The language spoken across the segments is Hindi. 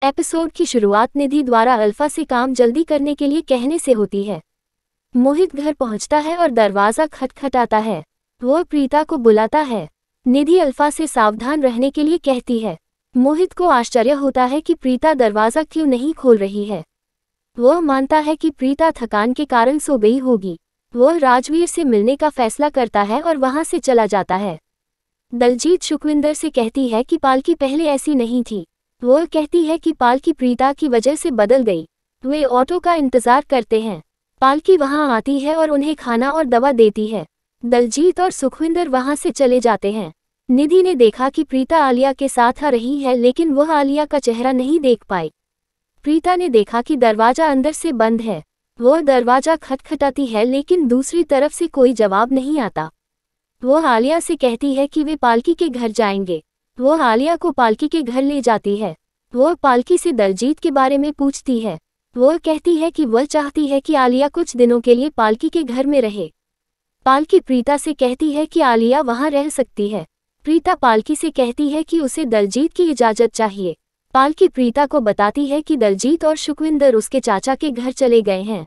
एपिसोड की शुरुआत निधि द्वारा अल्फा से काम जल्दी करने के लिए कहने से होती है। मोहित घर पहुंचता है और दरवाजा खटखटाता है। वो प्रीता को बुलाता है। निधि अल्फा से सावधान रहने के लिए कहती है। मोहित को आश्चर्य होता है कि प्रीता दरवाजा क्यों नहीं खोल रही है। वो मानता है कि प्रीता थकान के कारण सो गई होगी। वो राजवीर से मिलने का फैसला करता है और वहां से चला जाता है। दलजीत सुखविंदर से कहती है कि पालकी पहले ऐसी नहीं थी। वो कहती है कि पालकी प्रीता की वजह से बदल गई। वे ऑटो का इंतजार करते हैं। पालकी वहां आती है और उन्हें खाना और दवा देती है। दलजीत और सुखविंदर वहां से चले जाते हैं। निधि ने देखा कि प्रीता आलिया के साथ आ रही है, लेकिन वह आलिया का चेहरा नहीं देख पाई। प्रीता ने देखा कि दरवाजा अंदर से बंद है। वो दरवाजा खटखटाती है, लेकिन दूसरी तरफ से कोई जवाब नहीं आता। वो आलिया से कहती है कि वे पालकी के घर जाएंगे। वो आलिया को पालकी के घर ले जाती है। वो पालकी से दलजीत के बारे में पूछती है। वो कहती है कि वह चाहती है कि आलिया कुछ दिनों के लिए पालकी के घर में रहे। पालकी प्रीता से कहती है कि आलिया वहां रह सकती है। प्रीता पालकी से कहती है कि उसे दलजीत की इजाजत चाहिए। पालकी प्रीता को बताती है कि दलजीत और सुखविंदर उसके चाचा के घर चले गए हैं।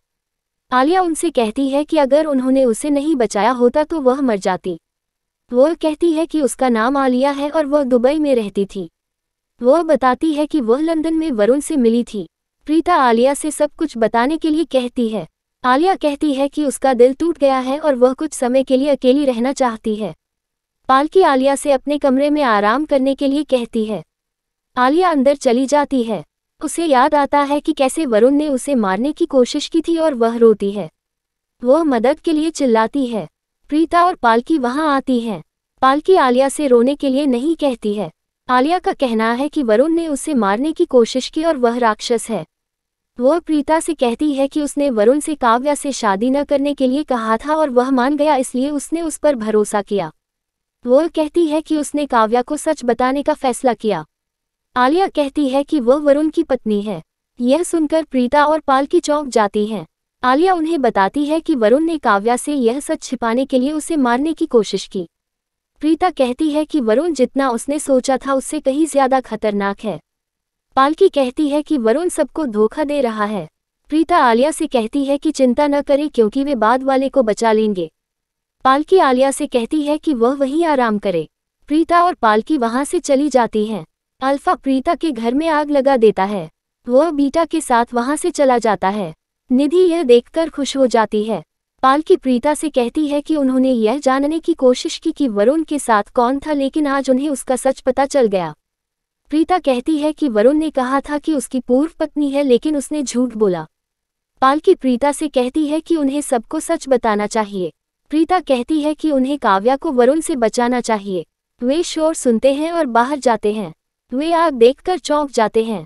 आलिया उनसे कहती है कि अगर उन्होंने उसे नहीं बचाया होता तो वह मर जाती। वो कहती है कि उसका नाम आलिया है और वह दुबई में रहती थी। वो बताती है कि वह लंदन में वरुण से मिली थी। प्रीता आलिया से सब कुछ बताने के लिए कहती है। आलिया कहती है कि उसका दिल टूट गया है और वह कुछ समय के लिए अकेली रहना चाहती है। पालकी आलिया से अपने कमरे में आराम करने के लिए कहती है। आलिया अंदर चली जाती है। उसे याद आता है कि कैसे वरुण ने उसे मारने की कोशिश की थी और वह रोती है। वह मदद के लिए चिल्लाती है। प्रीता और पालकी वहां आती हैं। पालकी आलिया से रोने के लिए नहीं कहती है। आलिया का कहना है कि वरुण ने उसे मारने की कोशिश की और वह राक्षस है। वह प्रीता से कहती है कि उसने वरुण से काव्या से शादी न करने के लिए कहा था और वह मान गया, इसलिए उसने उस पर भरोसा किया। वह कहती है कि उसने काव्या को सच बताने का फैसला किया। आलिया कहती है कि वह वरुण की पत्नी है। यह सुनकर प्रीता और पालकी चौंक जाती हैं। आलिया उन्हें बताती है कि वरुण ने काव्या से यह सच छिपाने के लिए उसे मारने की कोशिश की। प्रीता कहती है कि वरुण जितना उसने सोचा था उससे कहीं ज्यादा खतरनाक है। पालकी कहती है कि वरुण सबको धोखा दे रहा है। प्रीता आलिया से कहती है कि चिंता न करे क्योंकि वे बाद वाले को बचा लेंगे। पालकी आलिया से कहती है कि वह वहीं आराम करे। प्रीता और पालकी वहां से चली जाती हैं। अल्फा प्रीता के घर में आग लगा देता है। वह बीटा के साथ वहां से चला जाता है। निधि यह देखकर खुश हो जाती है। पालकी प्रीता से कहती है कि उन्होंने यह जानने की कोशिश की कि वरुण के साथ कौन था, लेकिन आज उन्हें उसका सच पता चल गया। प्रीता कहती है कि वरुण ने कहा था कि उसकी पूर्व पत्नी है, लेकिन उसने झूठ बोला। पालकी प्रीता से कहती है कि उन्हें सबको सच बताना चाहिए। प्रीता कहती है कि उन्हें काव्या को वरुण से बचाना चाहिए। वे शोर सुनते हैं और बाहर जाते हैं। वे आग देखकर चौंक जाते हैं।